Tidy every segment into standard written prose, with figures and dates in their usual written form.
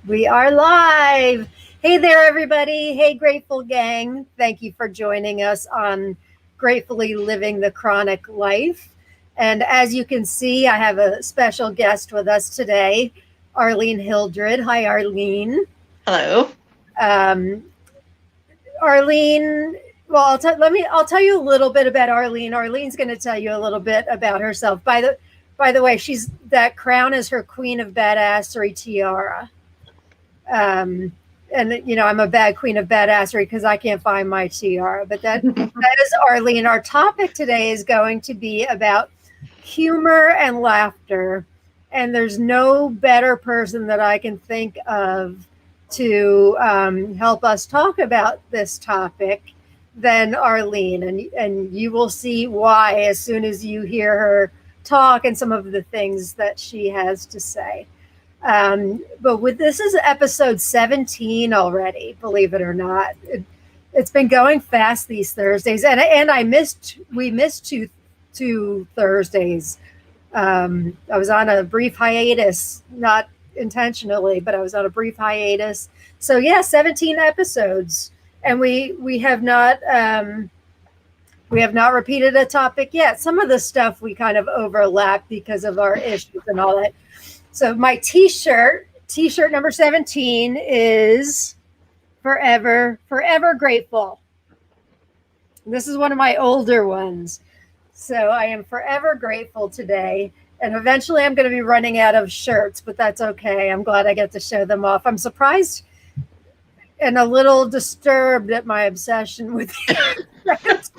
We are live. Hey there, everybody. Hey, Grateful Gang. Thank you for joining us on Gratefully Living the Chronic Life. And as you can see, I have a special guest with us today, Arlene Hildred. Hi, Arlene. Hello. Um, Arlene, well, I'll tell you a little bit about Arlene. Arlene's going to tell you a little bit about herself. By the way, she's that crown is her Queen of Badassery tiara. Um, and I'm a bad queen of badassery because I can't find my tiara. But that is Arlene. Our topic today is going to be about humor and laughter, and there's no better person that I can think of to help us talk about this topic than Arlene, and you will see why as soon as you hear her talk and some of the things that she has to say. But this is episode 17 already, believe it or not. It's been going fast these Thursdays, and we missed two Thursdays. I was on a brief hiatus, not intentionally, but I was on a brief hiatus. So yeah, 17 episodes, and we have not repeated a topic yet. Some of the stuff we kind of overlap because of our issues and all that. So my t-shirt number 17 is forever grateful. This is one of my older ones. So I am forever grateful today. And eventually I'm going to be running out of shirts, but that's okay. I'm glad I get to show them off. I'm surprised and a little disturbed at my obsession with t-shirts.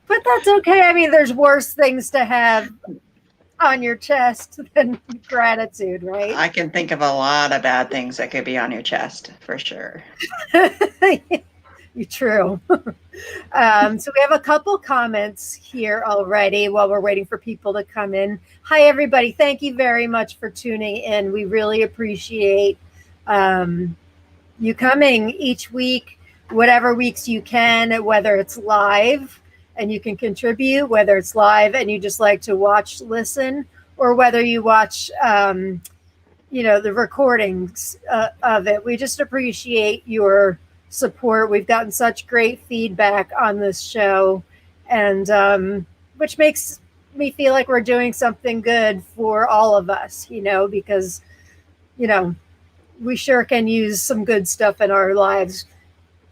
But that's okay. I mean, there's worse things to have on your chest than gratitude, right? I can think of a lot of bad things that could be on your chest for sure. True. So we have a couple comments here already while we're waiting for people to come in. Hi, everybody. Thank you very much for tuning in. We really appreciate you coming each week, whatever weeks you can, whether it's live and you can contribute, whether it's live and you just like to watch, listen, or whether you watch, the recordings of it. We just appreciate your support. We've gotten such great feedback on this show, and which makes me feel like we're doing something good for all of us, because, we sure can use some good stuff in our lives.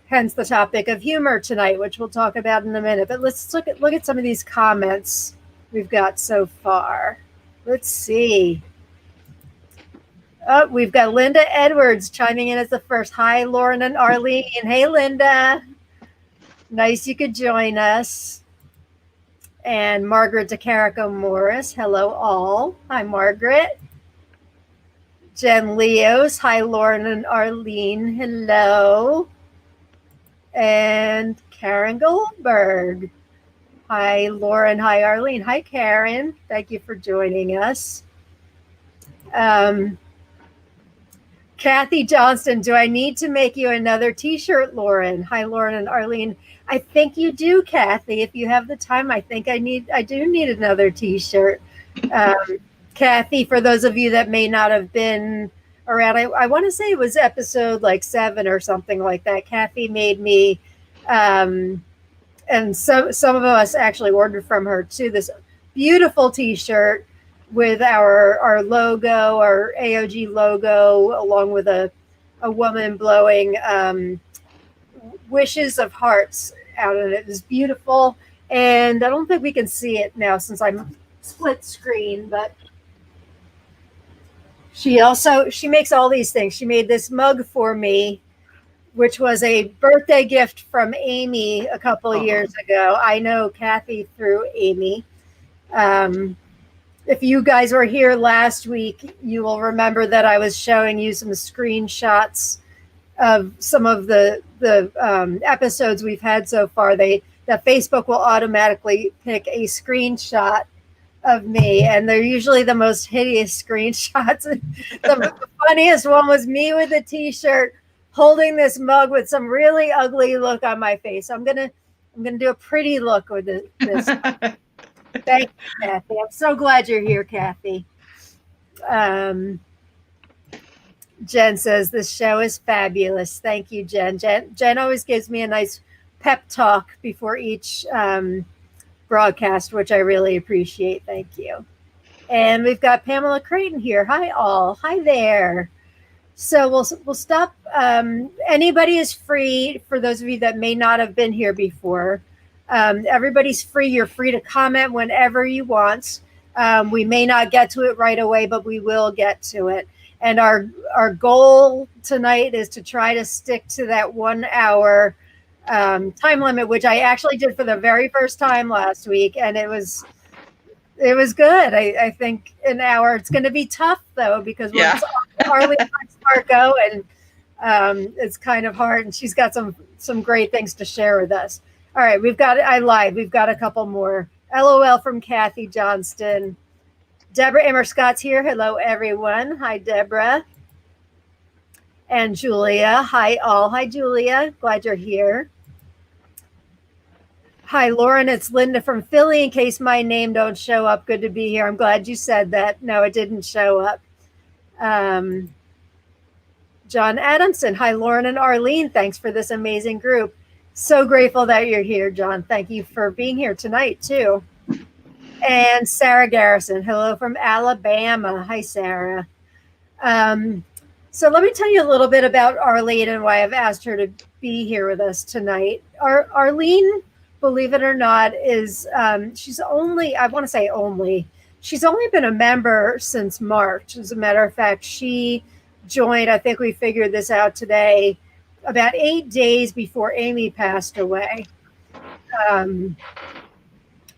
Hence the topic of humor tonight, which we'll talk about in a minute. But let's look at some of these comments we've got so far. Let's see. Oh, we've got Linda Edwards chiming in as the first. Hi, Lauren and Arlene. Hey, Linda. Nice you could join us. And Margaret DeCarico Morris. Hello, all. Hi, Margaret. Jen Leos. Hi, Lauren and Arlene. Hello. And Karen Goldberg. Hi, Lauren. Hi, Arlene. Hi, Karen. Thank you for joining us. Kathy Johnston, do I need to make you another t-shirt, Lauren? Hi, Lauren and Arlene. I think you do, Kathy. If you have the time, I think I do need another t-shirt. Kathy, for those of you that may not have been around, I want to say it was episode like 7 or something like that. Kathy made me, and some of us actually ordered from her too, this beautiful t-shirt with our logo, our AOG logo, along with a woman blowing wishes of hearts out, and it was beautiful. And I don't think we can see it now since I'm split screen, but she makes all these things. She made this mug for me, which was a birthday gift from Amy a couple of years ago. I know Kathy through Amy. If you guys were here last week, you will remember that I was showing you some screenshots of some of the episodes we've had so far. That Facebook will automatically pick a screenshot of me, and they're usually the most hideous screenshots. The funniest one was me with a t-shirt holding this mug with some really ugly look on my face. I'm gonna do a pretty look with this. Thank you, Kathy. I'm so glad you're here, Kathy. Jen says this show is fabulous. Thank you, Jen. Jen always gives me a nice pep talk before each broadcast, which I really appreciate. Thank you. And we've got Pamela Creighton here. Hi, all. Hi there. So we'll stop. Anybody is free, for those of you that may not have been here before. Everybody's free. You're free to comment whenever you want. We may not get to it right away, but we will get to it. And our goal tonight is to try to stick to that 1 hour time limit, which I actually did for the very first time last week, and it was good. I think an hour. It's going to be tough though, because once Arlene lets Marco, and it's kind of hard, and she's got some great things to share with us. All right, we've got a couple more. LOL from Kathy Johnston. Deborah Emmer-Scott's here. Hello, everyone. Hi, Deborah. And Julia. Hi, all. Hi, Julia. Glad you're here. Hi, Lauren. It's Linda from Philly. In case my name don't show up, good to be here. I'm glad you said that. No, it didn't show up. John Adamson. Hi, Lauren and Arlene. Thanks for this amazing group. So grateful that you're here, John. Thank you for being here tonight, too. And Sarah Garrison. Hello from Alabama. Hi, Sarah. So let me tell you a little bit about Arlene and why I've asked her to be here with us tonight. Arlene, believe it or not, is she's only been a member since March. As a matter of fact, she joined, I think we figured this out today, about 8 days before Amy passed away.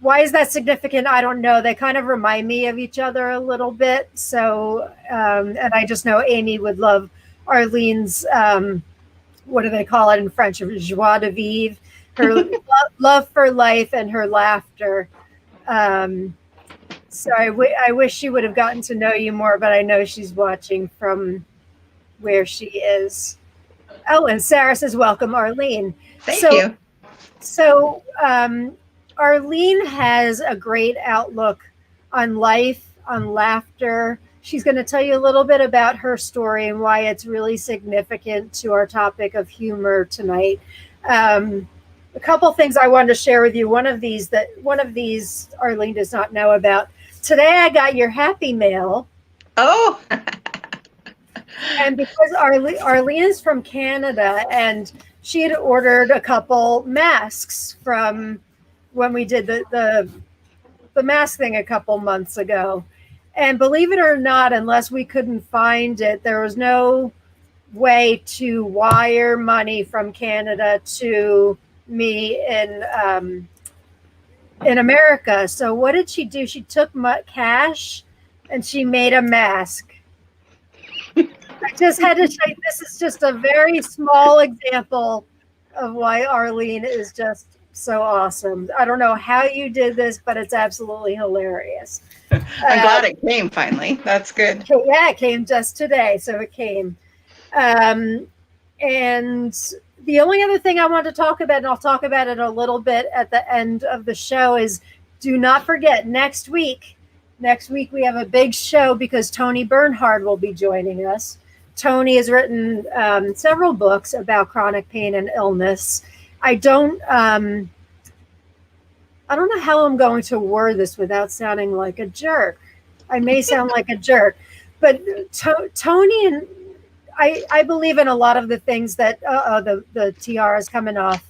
Why is that significant? I don't know. They kind of remind me of each other a little bit. So, and I just know Amy would love Arlene's, what do they call it in French? Joie de vivre, her love for life and her laughter. So I wish she would have gotten to know you more, but I know she's watching from where she is. Oh, and Sarah says, welcome, Arlene. Thank you. So, Arlene has a great outlook on life, on laughter. She's going to tell you a little bit about her story and why it's really significant to our topic of humor tonight. A couple things I wanted to share with you. One of these Arlene does not know about. Today I got your happy mail. Oh. And because Arlene is from Canada, and she had ordered a couple masks from when we did the mask thing a couple months ago. And believe it or not, unless we couldn't find it, there was no way to wire money from Canada to me in America. So what did she do? She took cash and she made a mask. I just had to say, this is just a very small example of why Arlene is just so awesome. I don't know how you did this, but it's absolutely hilarious. I'm glad it came finally. That's good. Yeah, it came just today, so it came. And the only other thing I want to talk about, and I'll talk about it a little bit at the end of the show, is do not forget next week we have a big show because Tony Bernhard will be joining us. Tony has written several books about chronic pain and illness. I don't know how I'm going to word this without sounding like a jerk. I may sound like a jerk, but Tony and I believe in a lot of the things that the tiara is coming off.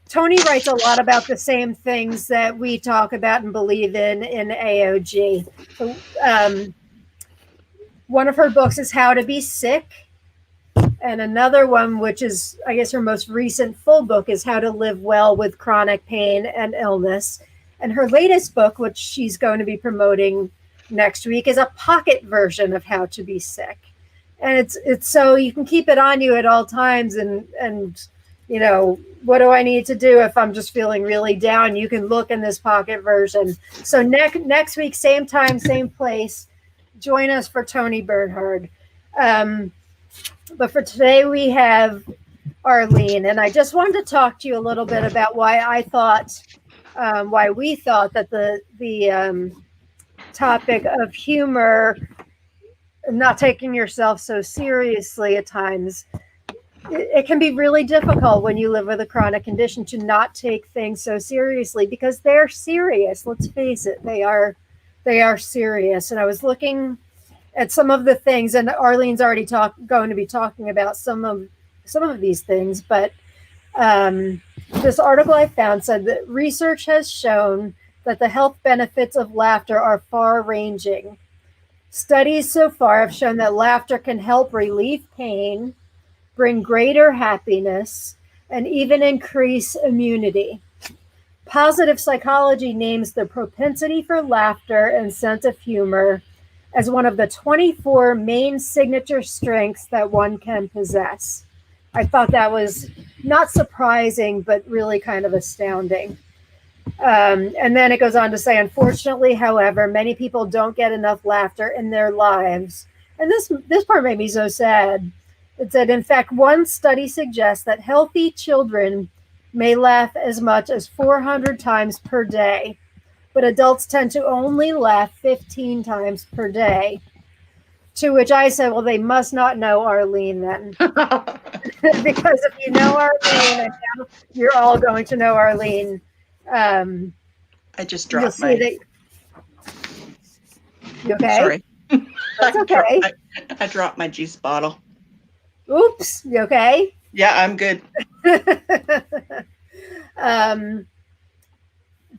Tony writes a lot about the same things that we talk about and believe in AOG. So, one of her books is How to Be Sick. And another one, which is, I guess, her most recent full book, is How to Live Well with Chronic Pain and Illness. And her latest book, which she's going to be promoting next week, is a pocket version of How to Be Sick. And it's so you can keep it on you at all times. And you know, what do I need to do if I'm just feeling really down? You can look in this pocket version. So next week, same time, same place, join us for Tony Bernhard. But for today, we have Arlene, and I just wanted to talk to you a little bit about why we thought that the topic of humor not taking yourself so seriously at times. It can be really difficult when you live with a chronic condition to not take things so seriously, because they're serious. Let's face it, they are serious. And I was looking at some of the things, and Arlene's already going to be talking about some of these things, but this article I found said that research has shown that the health benefits of laughter are far-ranging. Studies so far have shown that laughter can help relieve pain, bring greater happiness, and even increase immunity. Positive psychology names the propensity for laughter and sense of humor as one of the 24 main signature strengths that one can possess. I thought that was not surprising, but really kind of astounding. And then it goes on to say, unfortunately, however, many people don't get enough laughter in their lives. And this part made me so sad. It said, in fact, one study suggests that healthy children may laugh as much as 400 times per day, but adults tend to only laugh 15 times per day. To which I said, well, they must not know Arlene then. Because if you know Arlene, and now you're all going to know Arlene, I just dropped you'll see that. You okay? Sorry. That's okay. I dropped my juice bottle. Oops. You okay? Yeah, I'm good.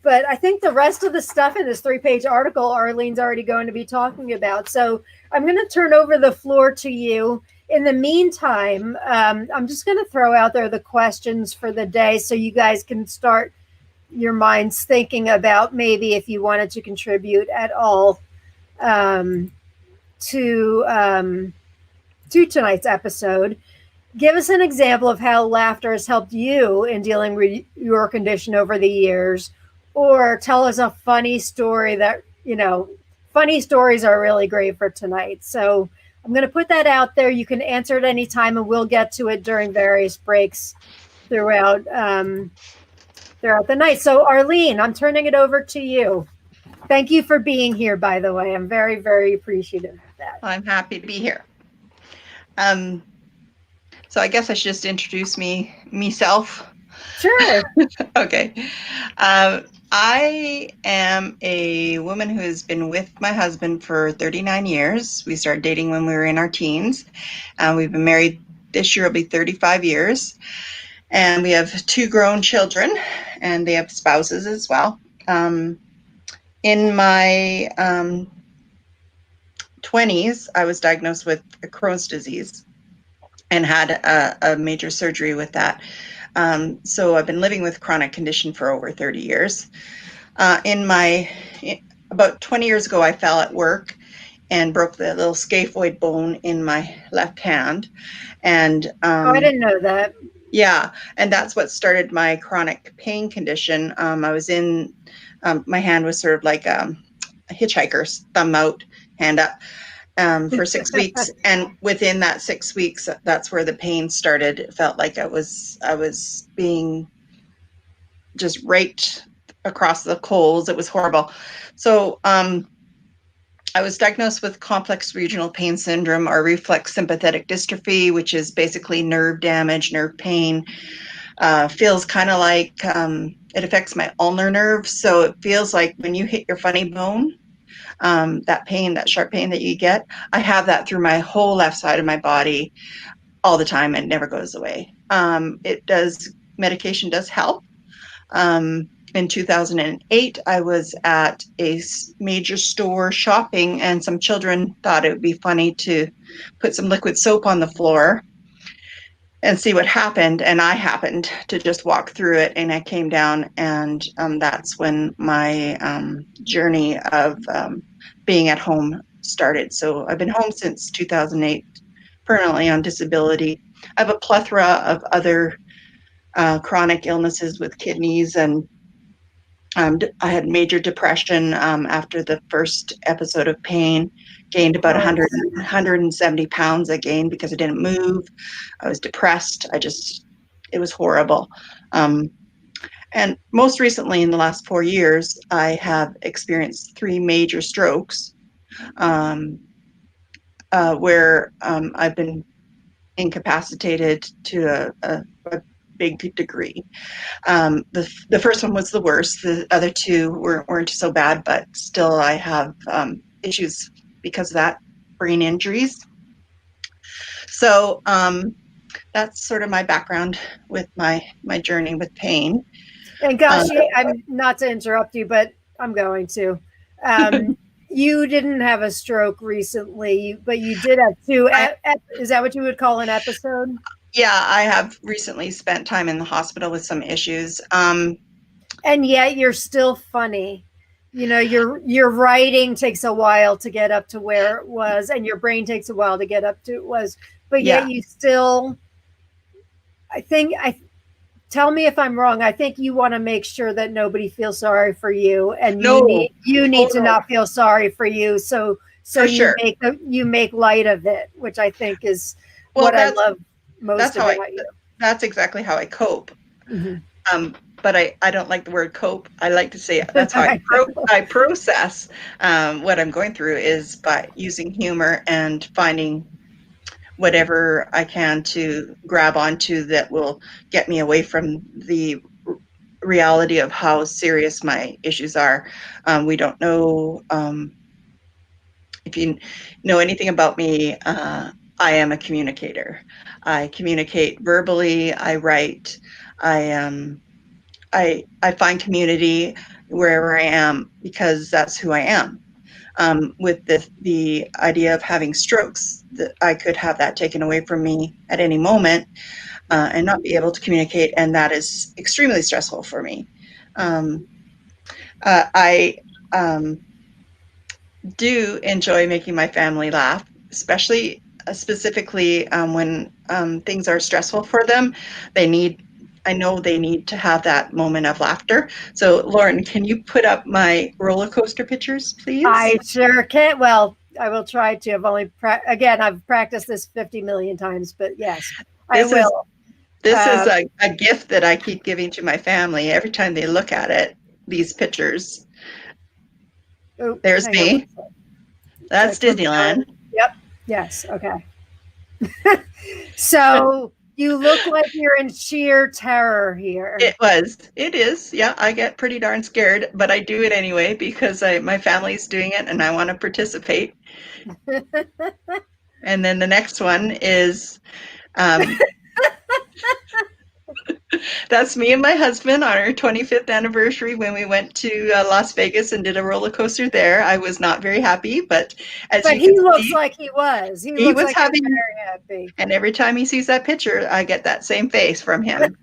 But I think the rest of the stuff in this 3-page article, Arlene's already going to be talking about. So I'm going to turn over the floor to you. In the meantime, I'm just going to throw out there the questions for the day so you guys can start your minds thinking about maybe if you wanted to contribute at all to tonight's episode. Give us an example of how laughter has helped you in dealing with your condition over the years, or tell us a funny story that, funny stories are really great for tonight. So I'm going to put that out there. You can answer at any time, and we'll get to it during various breaks throughout the night. So Arlene, I'm turning it over to you. Thank you for being here, by the way. I'm very, very appreciative of that. I'm happy to be here. So I guess I should just introduce myself. Sure. Okay. I am a woman who has been with my husband for 39 years. We started dating when we were in our teens. We've been married this year, will be 35 years. And we have 2 grown children, and they have spouses as well. In my 20s, I was diagnosed with Crohn's disease and had a major surgery with that. So I've been living with chronic condition for over 30 years. About 20 years ago, I fell at work and broke the little scaphoid bone in my left hand. And I didn't know that. Yeah, and that's what started my chronic pain condition. I was in, my hand was sort of like a hitchhiker's thumb out, hand up. For 6 weeks, and within that 6 weeks, that's where the pain started. It felt like I was being just raked across the coals. It was horrible. So I was diagnosed with complex regional pain syndrome, or reflex sympathetic dystrophy, which is basically nerve damage, nerve pain. Feels kind of like it affects my ulnar nerve. So it feels like when you hit your funny bone, that pain, that sharp pain that you get, I have that through my whole left side of my body all the time, and it never goes away. Medication does help. In 2008, I was at a major store shopping, and some children thought it would be funny to put some liquid soap on the floor and see what happened. And I happened to just walk through it, and I came down, and that's when my journey of being at home started. So I've been home since 2008, permanently on disability. I have a plethora of other chronic illnesses with kidneys, and I had major depression after the first episode of pain. Gained about 170 pounds. I gained because I didn't move. I was depressed. It was horrible. And most recently, in the last 4 years, I have experienced 3 major strokes. where I've been incapacitated to a big degree. The first one was the worst. The other two weren't so bad, but still I have issues because of that, brain injuries. So that's sort of my background with my journey with pain. And gosh, I'm not to interrupt you, but I'm going to. You didn't have a stroke recently, but you did have two. Is that what you would call an episode? Yeah, I have recently spent time in the hospital with some issues. And yet you're still funny. Your writing takes a while to get up to where it was, and your brain takes a while to get up to it was. But yet you still, tell me if I'm wrong. I think you want to make sure that nobody feels sorry for you, and you need to not feel sorry for you. So you make light of it, which I think is what I love most about you. That's exactly how I cope. Mm-hmm. But I don't like the word cope. I like to say that's how I process what I'm going through is by using humor and finding whatever I can to grab onto that will get me away from the reality of how serious my issues are. We don't know if you know anything about me. I am a communicator. I communicate verbally. I write. I find community wherever I am because that's who I am. With the idea of having strokes, that I could have that taken away from me at any moment and not be able to communicate, and that is extremely stressful for me. I do enjoy making my family laugh, especially specifically when things are stressful for them. I know they need to have that moment of laughter. So, Lauren, can you put up my roller coaster pictures, please? I sure can. Well, I will try to. I've practiced this 50 million times, but yes, I will. This is a gift that I keep giving to my family every time they look at it, these pictures. There's me. That's Disneyland. Yep. Yes. Okay. So you look like you're in sheer terror here. It is. Yeah, I get pretty darn scared, but I do it anyway because my family's doing it and I want to participate. And then the next one is that's me and my husband on our 25th anniversary when we went to Las Vegas and did a roller coaster there. I was not very happy, but he looks like he was. He looks like having, very happy. And every time he sees that picture, I get that same face from him.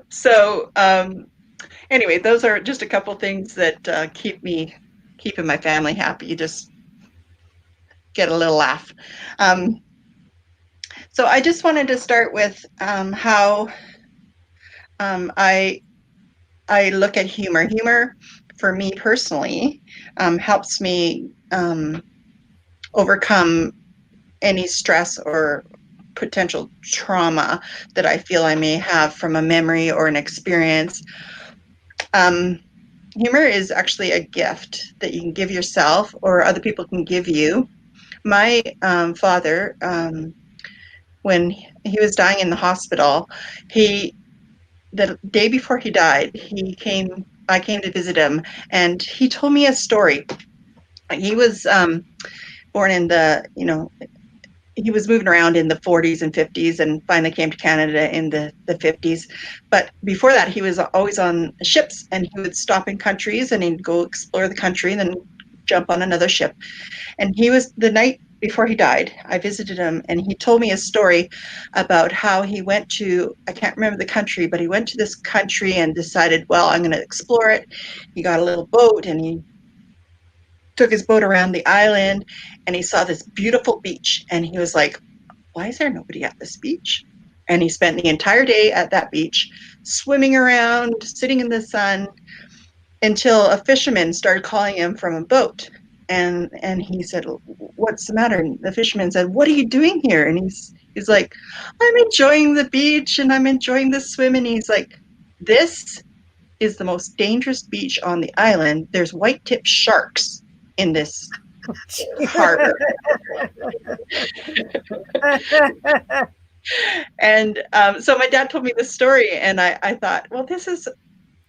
So anyway, those are just a couple things that keeping my family happy. You just get a little laugh. So I just wanted to start with how I look at humor. Humor, for me personally, helps me overcome any stress or potential trauma that I feel I may have from a memory or an experience. Humor is actually a gift that you can give yourself or other people can give you. My father, when he was dying in the hospital, the day before he died, I came to visit him, and he told me a story. He was born in he was moving around in the 40s and 50s and finally came to Canada in the 50s. But before that, he was always on ships, and he would stop in countries and he'd go explore the country and then jump on another ship. And the night before he died, I visited him, and he told me a story about how he went to, I can't remember the country, but he went to this country and decided, well, I'm going to explore it. He got a little boat and he took his boat around the island, and he saw this beautiful beach, and he was like, why is there nobody at this beach? And he spent the entire day at that beach, swimming around, sitting in the sun, until a fisherman started calling him from a boat. And he said, what's the matter? And the fisherman said, what are you doing here? And he's like, I'm enjoying the beach and I'm enjoying the swim. And he's like, this is the most dangerous beach on the island. There's white-tipped sharks in this harbor. And so my dad told me this story, and I thought, well,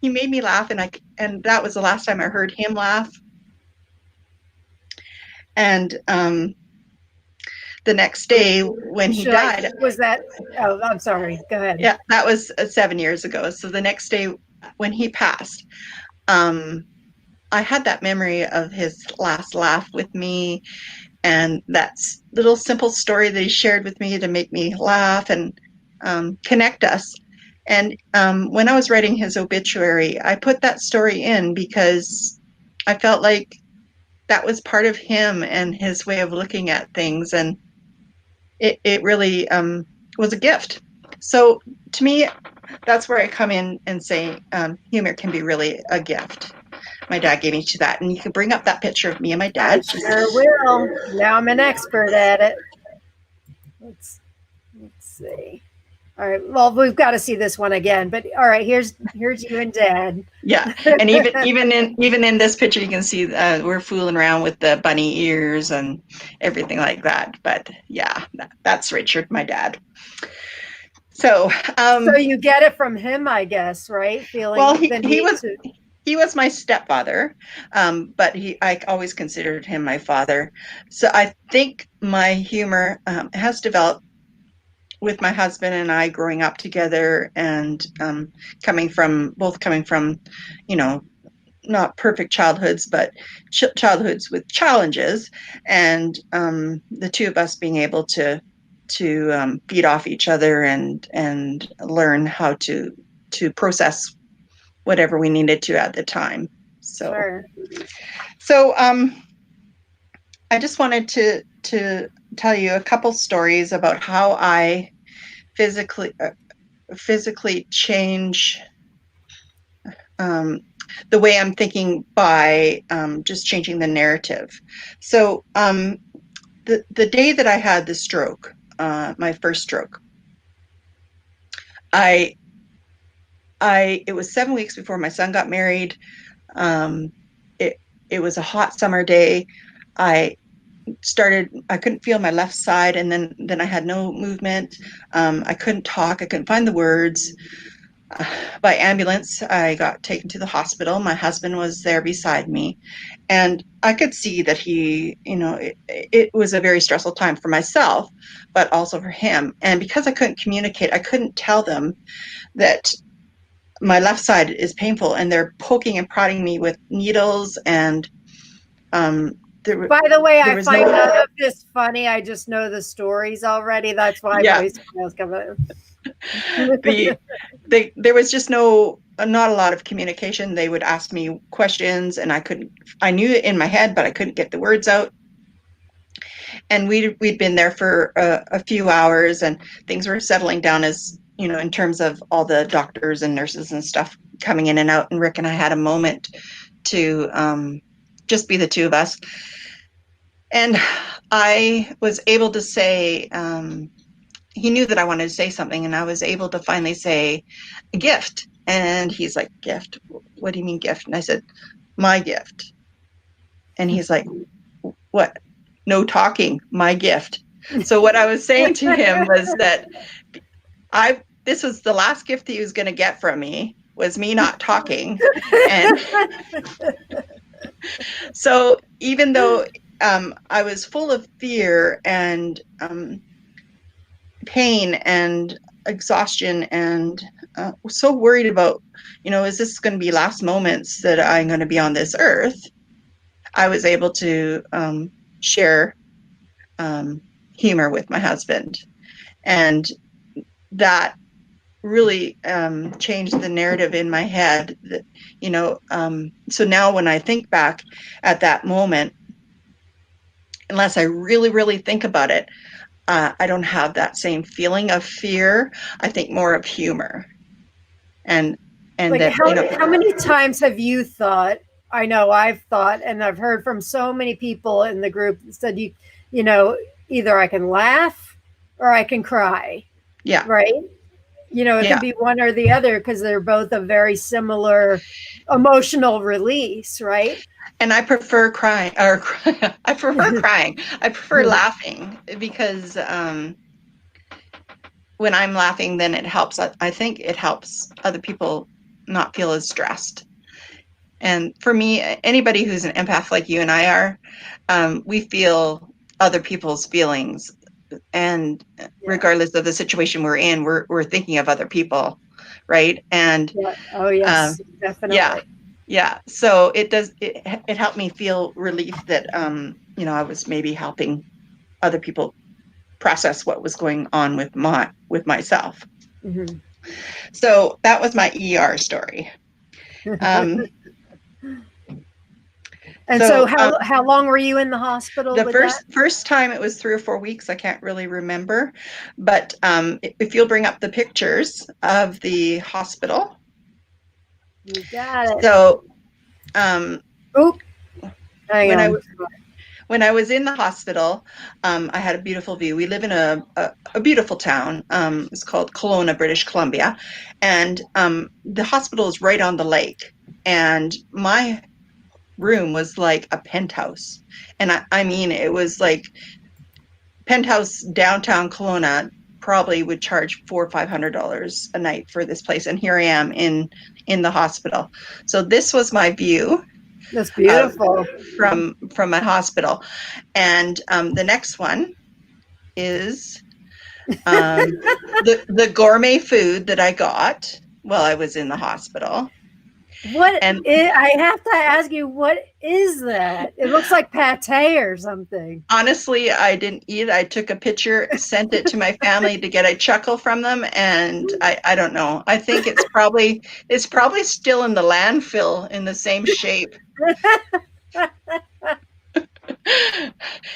he made me laugh, and that was the last time I heard him laugh. And the next day when he died, was that? Oh, I'm sorry. Go ahead. Yeah, that was 7 years ago. So the next day when he passed, I had that memory of his last laugh with me, and that little simple story that he shared with me to make me laugh and connect us. And when I was writing his obituary, I put that story in because I felt like that was part of him and his way of looking at things, and it really was a gift. So to me, that's where I come in and say humor can be really a gift. My dad gave me to that, and you can bring up that picture of me and my dad. I sure will. Now I'm an expert at it. Let's see. All right. Well, we've got to see this one again. But all right, here's you and Dad. Yeah, and even in this picture, you can see we're fooling around with the bunny ears and everything like that. But yeah, that's Richard, my dad. So you get it from him, I guess, right? Feeling well, he was my stepfather, but I always considered him my father. So I think my humor has developed with my husband and I growing up together, and coming from, you know, not perfect childhoods, but childhoods with challenges, and the two of us being able to feed off each other and learn how to process whatever we needed to at the time. So, sure. So I just wanted to tell you a couple stories about how I physically change the way I'm thinking by just changing the narrative. So the day that I had the stroke, my first stroke, it was 7 weeks before my son got married. It was a hot summer day. I couldn't feel my left side, and then I had no movement. I couldn't talk. I couldn't find the words. By ambulance, I got taken to the hospital. My husband was there beside me, and I could see that it was a very stressful time for myself, but also for him. And because I couldn't communicate, I couldn't tell them that my left side is painful, and they're poking and prodding me with needles. And by the way, I find none of this funny. I just know the stories already. That's why my smiles come out. There was just not a lot of communication. They would ask me questions, and I knew it in my head, but I couldn't get the words out. And we'd been there for a few hours, and things were settling down, as you know, in terms of all the doctors and nurses and stuff coming in and out. And Rick and I had a moment to just be the two of us. And I was able to say, he knew that I wanted to say something, and I was able to finally say a gift. And he's like, gift? What do you mean gift? And I said, my gift. And he's like, what? No talking, my gift. So what I was saying to him was that this was the last gift he was going to get from me, was me not talking. And so even though I was full of fear and pain and exhaustion, and so worried about, is this going to be last moments that I'm going to be on this earth, I was able to share humor with my husband. And that really changed the narrative in my head. That, so now when I think back at that moment, unless I really, really think about it, I don't have that same feeling of fear. I think more of humor. And like that, how many times have you thought? I know I've thought, and I've heard from so many people in the group that said, either I can laugh or I can cry. Yeah. Right. You know, it Yeah. can be one or the other because they're both a very similar emotional release, right? And I prefer crying, or I prefer crying. I prefer laughing because when I'm laughing, then it helps. I think it helps other people not feel as stressed. And for me, anybody who's an empath like you and I are, we feel other people's feelings. And regardless of the situation we're in, we're thinking of other people, right? And Yeah. Oh, yes, definitely. yeah. So it helped me feel relief that I was maybe helping other people process what was going on with myself. Mhm. So that was my ER story. Um, And so how long were you in the hospital the with that? first time it was 3 or 4 weeks. I can't really remember, but if you'll bring up the pictures of the hospital. You got it. So Oop. Hang when on. when I was in the hospital, I had a beautiful view. We live in a beautiful town. It's called Kelowna, British Columbia, and the hospital is right on the lake. And my room was like a penthouse, and I mean it was like penthouse downtown Kelowna. Probably would charge $400 or $500 a night for this place, and here I am in the hospital. So this was my view. That's beautiful. From my hospital. And the next one is the gourmet food that I got while I was in the hospital. I have to ask you, what is that? It looks like pate or something. Honestly, I didn't eat it. I took a picture, sent it to my family to get a chuckle from them, and I don't know. I think it's probably still in the landfill in the same shape.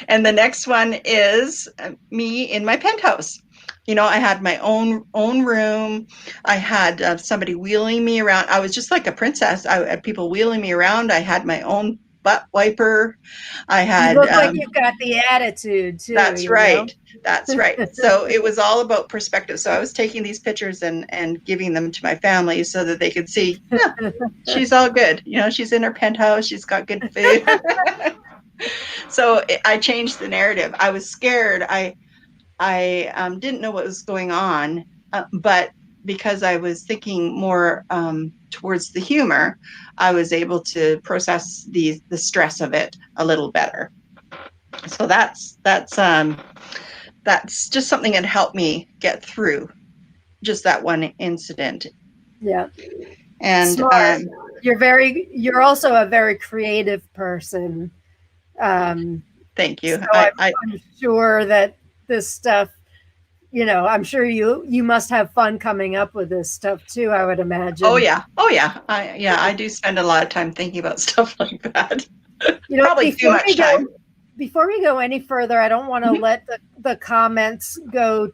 And the next one is me in my penthouse. I had my own room. I had somebody wheeling me around. I was just like a princess. I had people wheeling me around. I had my own butt wiper. I had. You look like you've got the attitude too. That's right. That's right. So it was all about perspective. So I was taking these pictures and giving them to my family so that they could see, yeah, she's all good. She's in her penthouse. She's got good food. So I changed the narrative. I was scared. I didn't know what was going on, but because I was thinking more towards the humor, I was able to process the stress of it a little better. So that's just something that helped me get through just that one incident. Yeah. And smart. You're also a very creative person. Thank you. So I'm sure that this stuff, I'm sure you must have fun coming up with this stuff too, I would imagine. Oh yeah. I do spend a lot of time thinking about stuff like that. Probably too much time. Before we go any further, I don't want to let the comments go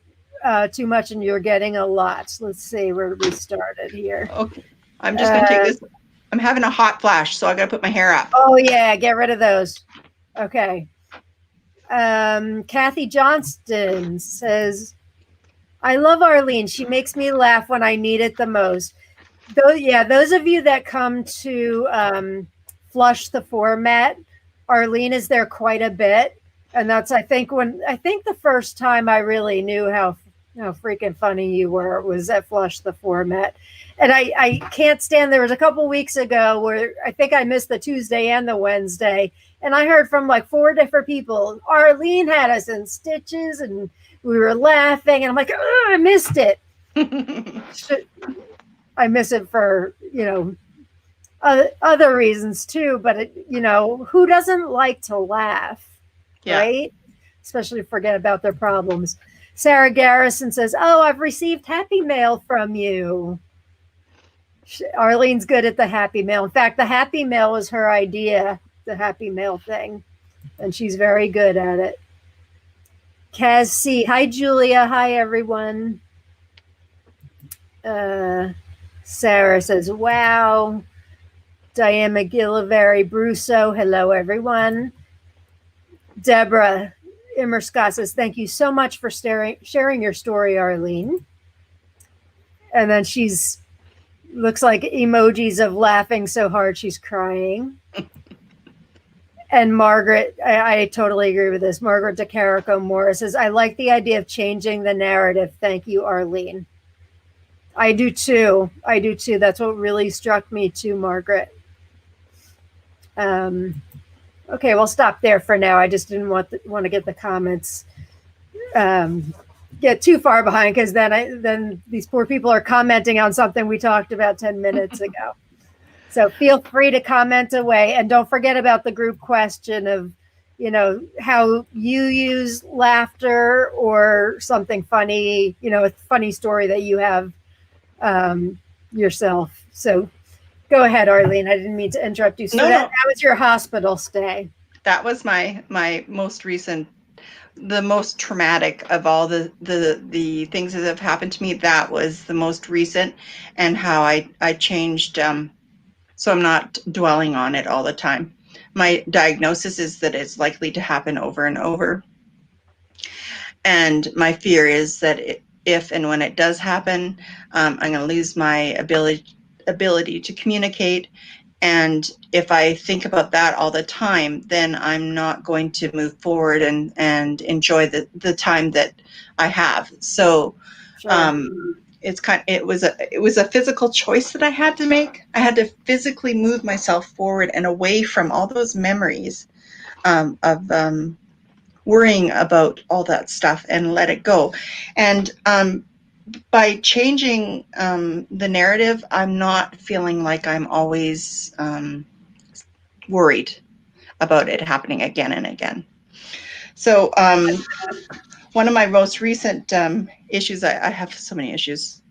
too much, and you're getting a lot. Let's see where we started here. Okay. I'm just going to take this. I'm having a hot flash, so I got to put my hair up. Oh yeah, get rid of those. Okay. Kathy Johnston says, I love Arlene. She makes me laugh when I need it the most. Those of you that come to Flush the Format, Arlene is there quite a bit. And that's, I think the first time I really knew how freaking funny you were was at Flush the Format. And I can't stand, there was a couple weeks ago where I think I missed the Tuesday and the Wednesday. And I heard from like 4 different people, Arlene had us in stitches and we were laughing. And I'm like, oh, I missed it. I miss it for, other reasons too. But, who doesn't like to laugh, right? Especially forget about their problems. Sarah Garrison says, oh, I've received happy mail from you. Arlene's good at the happy mail. In fact, the happy mail was her idea, the happy mail thing. And she's very good at it. Kaz C. Hi, Julia. Hi, everyone. Sarah says, wow. Diane McGillivary Brusso. Hello, everyone. Deborah Immer Scott says, thank you so much for sharing your story, Arlene. And then looks like emojis of laughing so hard she's crying. And Margaret, I totally agree with this. Margaret DeCarico Morris says, I like the idea of changing the narrative. Thank you, Arlene. I do too. That's what really struck me too, Margaret. Okay, we'll stop there for now. I just didn't want to get the comments get too far behind, because then these poor people are commenting on something we talked about 10 minutes ago. So feel free to comment away, and don't forget about the group question of, how you use laughter or something funny, a funny story that you have yourself. So go ahead, Arlene. I didn't mean to interrupt you. So that was your hospital stay. That was my most recent, the most traumatic of all the things that have happened to me. That was the most recent, and how I changed, so I'm not dwelling on it all the time. My diagnosis is that it's likely to happen over and over. And my fear is that if and when it does happen, I'm going to lose my ability to communicate. And if I think about that all the time, then I'm not going to move forward and enjoy the time that I have. So sure. It was a physical choice that I had to make. I had to physically move myself forward and away from all those memories of worrying about all that stuff, and let it go. And by changing the narrative, I'm not feeling like I'm always worried about it happening again and again. So one of my most recent issues, I have so many issues.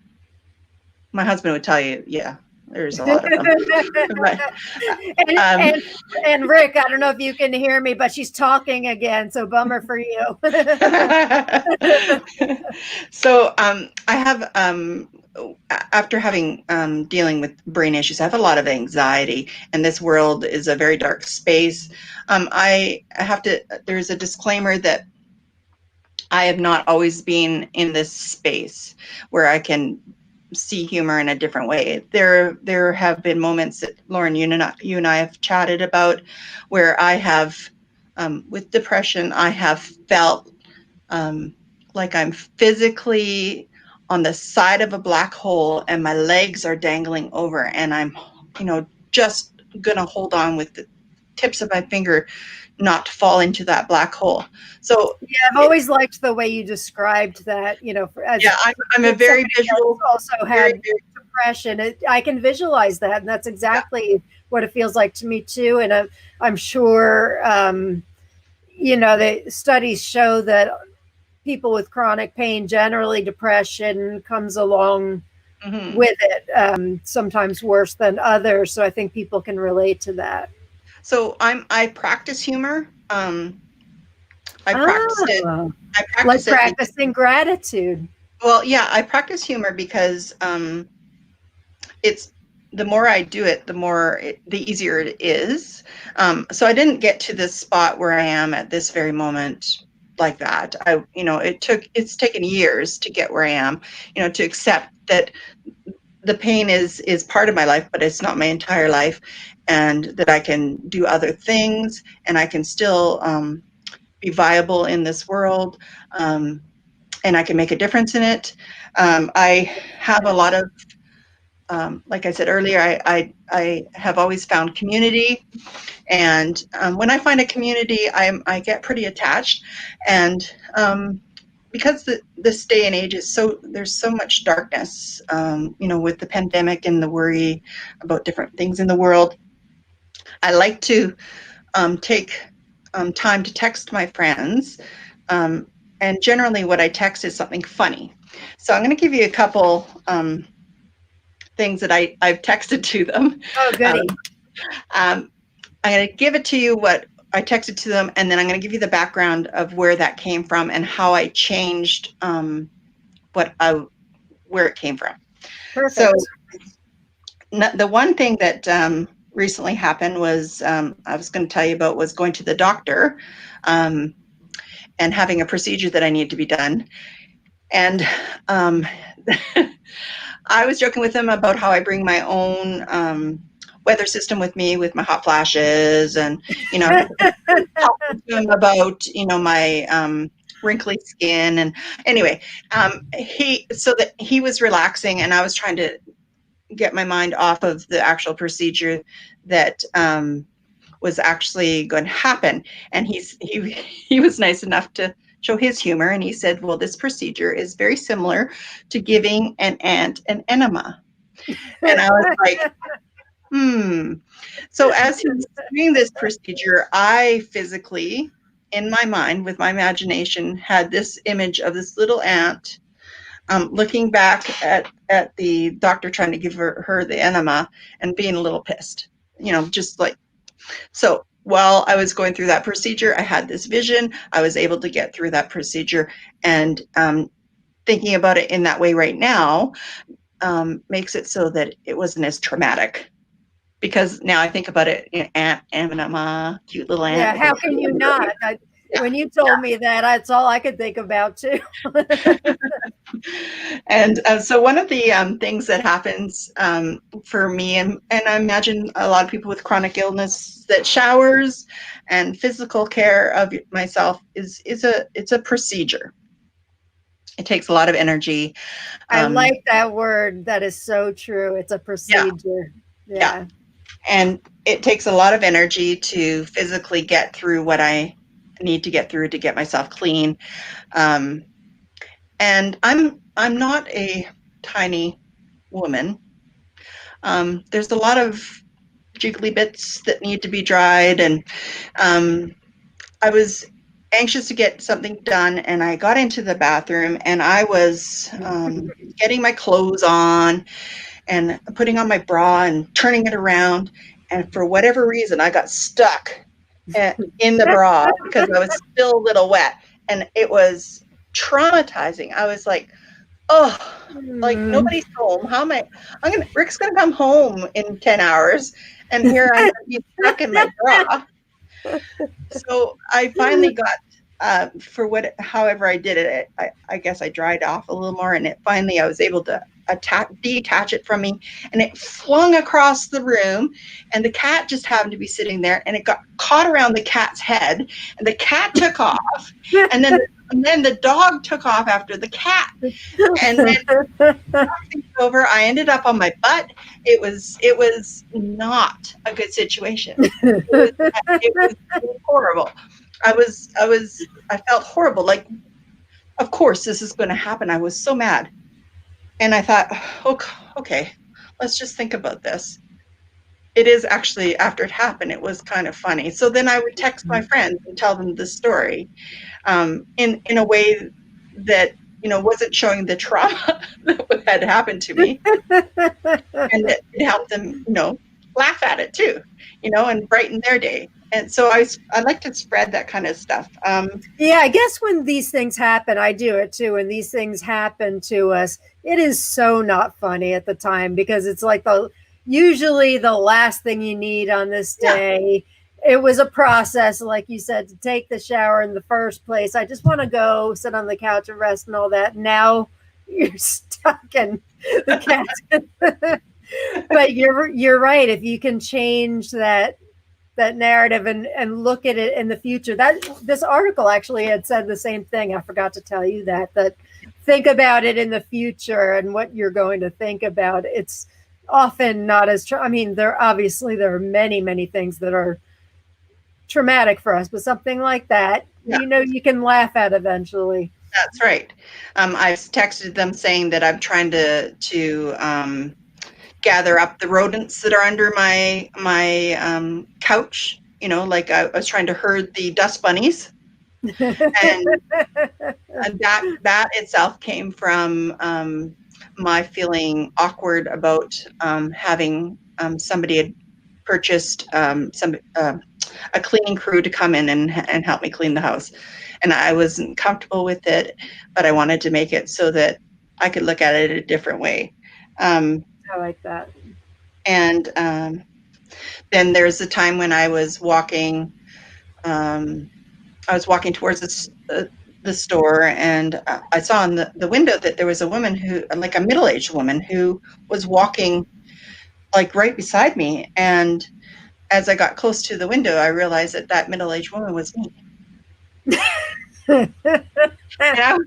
My husband would tell you, yeah, there's a lot of them. But, and Rick, I don't know if you can hear me, but she's talking again, so bummer for you. So I have, after having dealing with brain issues, I have a lot of anxiety, and this world is a very dark space. I have to, there's a disclaimer that I have not always been in this space where I can see humor in a different way. There have been moments that, Lauren, you and I have chatted about, where I have, with depression, I have felt like I'm physically on the side of a black hole and my legs are dangling over, and I'm, just gonna hold on with the tips of my finger not to fall into that black hole. So yeah, I've always liked the way you described that. I'm a very visual. Also had depression. I can visualize that, and that's exactly what it feels like to me too. And I'm sure, the studies show that people with chronic pain, generally depression comes along with it, sometimes worse than others. So I think people can relate to that. So I practice humor. I practice it. I practice like practicing gratitude. Well, yeah, I practice humor because it's, the more I do it, the easier it is. So I didn't get to this spot where I am at this very moment like that. It's taken years to get where I am, to accept that the pain is part of my life, but it's not my entire life, and that I can do other things, and I can still be viable in this world, and I can make a difference in it. I have a lot of, like I said earlier, I have always found community, and when I find a community, I get pretty attached, and because this day and age is there's so much darkness, with the pandemic and the worry about different things in the world. I like to take time to text my friends, and generally what I text is something funny. So I'm going to give you a couple things that I've texted to them. Oh, goody. I'm going to give it to you what I texted to them, and then I'm going to give you the background of where that came from and how I changed where it came from. Perfect. So the one thing that recently happened was, I was going to tell you about, was going to the doctor and having a procedure that I need to be done. And I was joking with him about how I bring my own weather system with me with my hot flashes, and talking to him about my wrinkly skin, and anyway, he was relaxing, and I was trying to get my mind off of the actual procedure that was actually going to happen. And he was nice enough to show his humor, and he said, well, this procedure is very similar to giving an ant an enema. And I was like, So as he was doing this procedure, I physically, in my mind, with my imagination, had this image of this little ant looking back at the doctor trying to give her the enema and being a little pissed, just like. So while I was going through that procedure, I had this vision. I was able to get through that procedure, and thinking about it in that way right now makes it so that it wasn't as traumatic. Because now I think about it, ant, enema, cute little ant. Yeah, how can you not? When you told me that, that's all I could think about too. And so one of the things that happens for me, and I imagine a lot of people with chronic illness, that showers and physical care of myself it's a procedure. It takes a lot of energy. I like that word. That is so true. It's a procedure. Yeah. And it takes a lot of energy to physically get through what I need to get through to get myself clean. And I'm not a tiny woman. There's a lot of jiggly bits that need to be dried, and I was anxious to get something done, and I got into the bathroom, and I was getting my clothes on and putting on my bra and turning it around, and for whatever reason I got stuck in the bra because I was still a little wet, and it was traumatizing. I was like, oh, like nobody's home. How am I? Rick's gonna come home in 10 hours, and here I'm gonna be stuck in my bra. So I finally got however I did it. I guess I dried off a little more, and I was able to detach it from me, and it flung across the room, and the cat just happened to be sitting there, and it got caught around the cat's head, and the cat took off, and then the dog took off after the cat, and then over, I ended up on my butt. It was not a good situation. It was horrible. I felt horrible. Like, of course this is going to happen. I was so mad. And I thought, okay, let's just think about this. It is actually, after it happened, it was kind of funny. So then I would text my friends and tell them the story in a way that, wasn't showing the trauma that had happened to me. And it helped them, laugh at it too, and brighten their day. And so I like to spread that kind of stuff. Yeah, I guess when these things happen, I do it too. When these things happen to us, it is so not funny at the time, because it's like usually the last thing you need on this day. It was a process, like you said, to take the shower in the first place. I just want to go sit on the couch and rest and all that. Now you're stuck in the cat. But you're right. If you can change that narrative and look at it in the future, this article actually had said the same thing. I forgot to tell you that think about it in the future and what you're going to think about. It's often not as I mean, there are many things that are traumatic for us, but something like that, you can laugh at eventually. That's right. I've texted them saying that I'm trying to gather up the rodents that are under my couch. Like I was trying to herd the dust bunnies, and that itself came from my feeling awkward about having somebody had purchased a cleaning crew to come in and help me clean the house, and I wasn't comfortable with it, but I wanted to make it so that I could look at it a different way. I like that. And then there's a time when I was walking towards the store, and I saw in the window that there was a woman who, like a middle-aged woman, who was walking like right beside me. And as I got close to the window, I realized that that middle-aged woman was me. And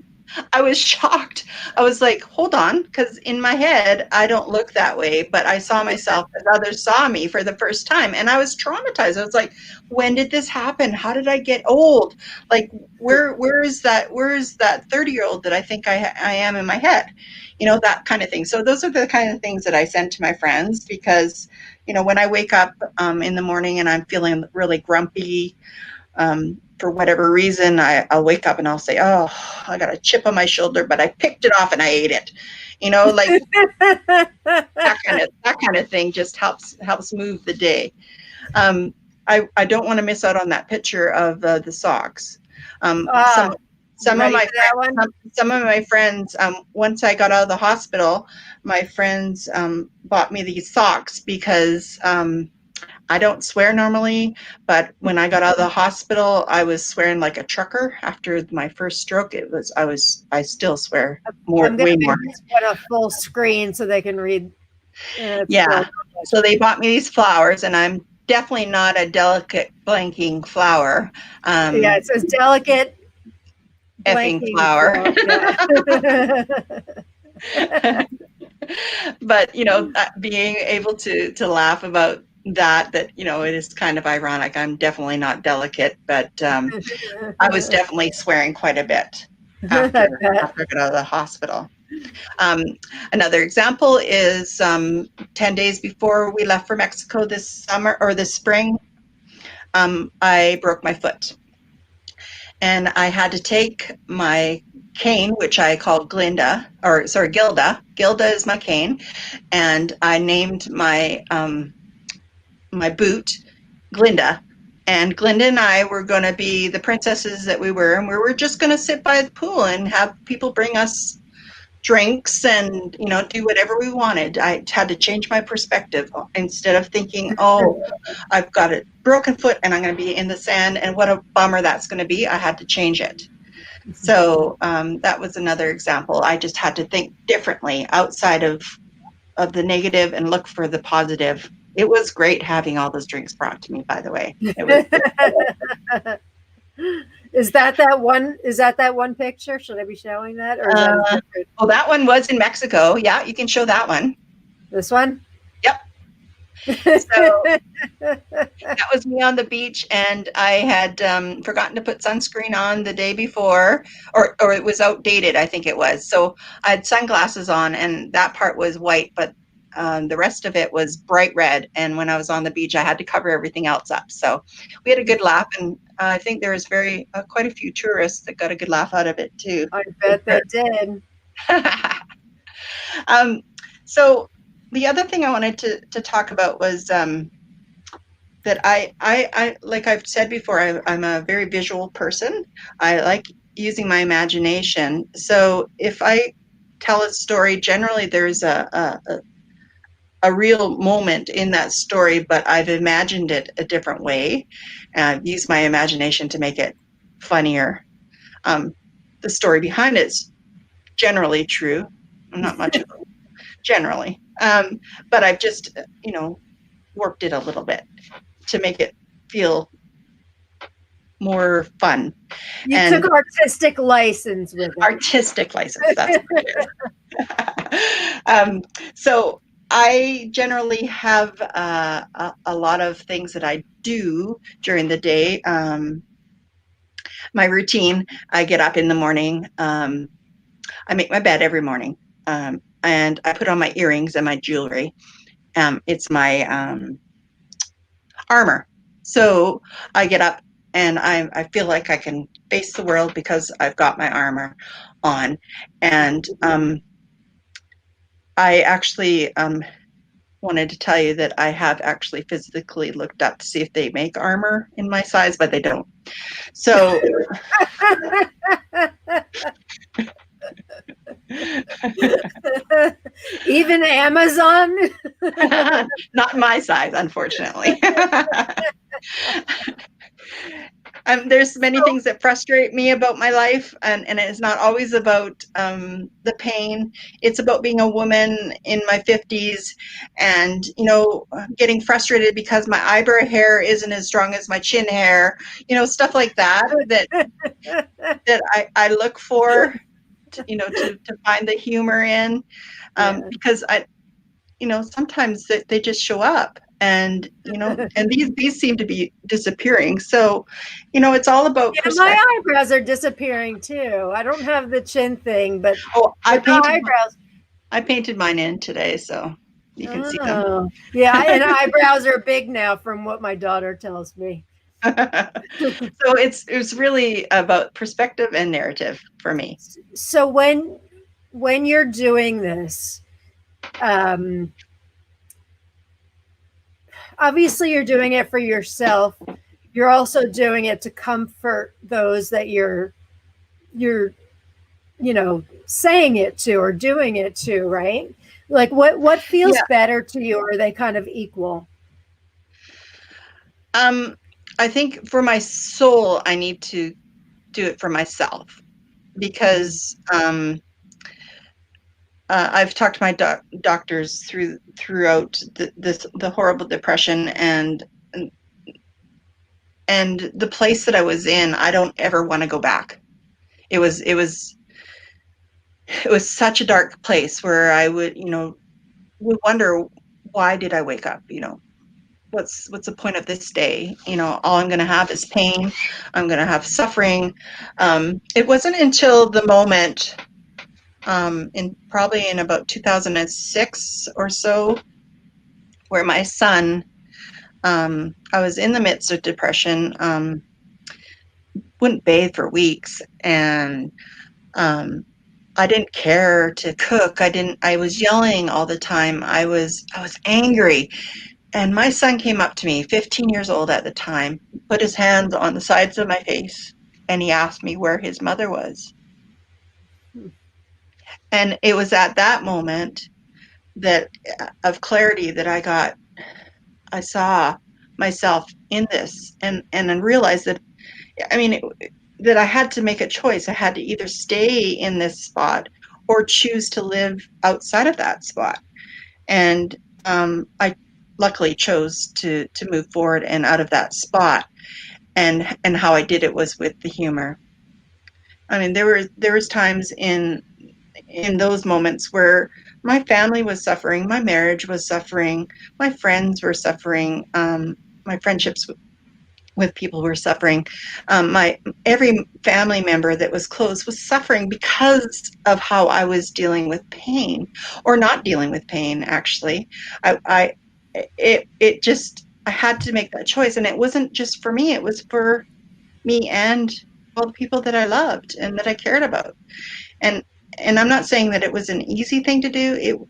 I was shocked. I was like, hold on, because in my head, I don't look that way, but I saw myself as others saw me for the first time. And I was traumatized. I was like, when did this happen? How did I get old? Like, where is that 30-year-old that I think I am in my head? You know, that kind of thing. So those are the kind of things that I send to my friends because, you know, when I wake up in the morning and I'm feeling really grumpy, for whatever reason, I'll wake up and I'll say, oh, I got a chip on my shoulder, but I picked it off and I ate it. You know, like that kind of thing just helps move the day. I don't want to miss out on that picture of the socks. Some of my friends, once I got out of the hospital, my friends bought me these socks because I don't swear normally, but when I got out of the hospital, I was swearing like a trucker. After my first stroke, I still swear more, way more. Put a full screen so they can read. Yeah. So they bought me these flowers, and I'm definitely not a delicate blanking flower. Yeah, it says delicate effing flower. Yeah. But, you know, being able to laugh about that, you know, it is kind of ironic. I'm definitely not delicate, but I was definitely swearing quite a bit after I got out of the hospital. Another example is 10 days before we left for Mexico this summer or this spring, I broke my foot. And I had to take my cane, which I call Gilda. Gilda is my cane. And I named my my boot Glinda. And Glinda and I were going to be the princesses that we were, and we were just going to sit by the pool and have people bring us drinks and, you know, do whatever we wanted. I had to change my perspective. Instead of thinking, oh, I've got a broken foot and I'm going to be in the sand and what a bummer that's going to be, I had to change it. So that was another example. I just had to think differently outside of the negative and look for the positive. It was great having all those drinks brought to me, by the way. It was Is that one picture? Should I be showing that? Or oh, that one was in Mexico. Yeah, you can show that one. This one? Yep. So that was me on the beach, and I had forgotten to put sunscreen on the day before, or it was outdated, I think it was. So I had sunglasses on, and that part was white, but the rest of it was bright red. And when I was on the beach, I had to cover everything else up. So we had a good laugh, and I think there was quite a few tourists that got a good laugh out of it too. I bet they did. So the other thing I wanted to talk about was that I like I've said before, I'm a very visual person. I like using my imagination. So if I tell a story, generally there's a real moment in that story, but I've imagined it a different way. And I've used my imagination to make it funnier. The story behind it's generally true. Not much of it, generally. But I've just, you know, worked it a little bit to make it feel more fun. You took artistic license with it. Artistic license, that's what it is. So I generally have a lot of things that I do during the day. My routine, I get up in the morning, I make my bed every morning, and I put on my earrings and my jewelry. It's my armor. So I get up and I feel like I can face the world because I've got my armor on. And I actually wanted to tell you that I have actually physically looked up to see if they make armor in my size, but they don't. So even Amazon? Not my size, unfortunately. There's many things that frustrate me about my life, and it's not always about the pain. It's about being a woman in my 50s and, getting frustrated because my eyebrow hair isn't as strong as my chin hair, stuff like that I look for, to find the humor in, because sometimes they just show up. And and these seem to be disappearing. So it's all about perspective. My eyebrows are disappearing too. I don't have the chin thing, but I painted mine in today, so you can see them. Yeah, and eyebrows are big now from what my daughter tells me. So it's really about perspective and narrative for me. So when you're doing this, obviously you're doing it for yourself. You're also doing it to comfort those that you're saying it to or doing it to, right? Like what feels better to you, or are they kind of equal? I think for my soul, I need to do it for myself, because I've talked to my doctors throughout the horrible depression and the place that I was in. I don't ever want to go back. It was such a dark place where I would wonder, why did I wake up? What's the point of this day? All I'm going to have is pain. I'm going to have suffering. It wasn't until the moment, probably in about 2006 or so, where my son, I was in the midst of depression, wouldn't bathe for weeks, and I didn't care to cook. I was yelling all the time. I was angry. And my son came up to me, 15 years old at the time, put his hands on the sides of my face, and he asked me where his mother was. And it was at that moment of clarity that I saw myself in this, and I realized that, that I had to make a choice. I had to either stay in this spot or choose to live outside of that spot. And I luckily chose to move forward and out of that spot. And how I did it was with the humor. There was times in those moments where my family was suffering, my marriage was suffering, my friends were suffering, my friendships with people who were suffering. Every family member that was close was suffering because of how I was dealing with pain, or not dealing with pain. Actually, I had to make that choice, and it wasn't just for me; it was for me and all the people that I loved and that I cared about. And I'm not saying that it was an easy thing to do.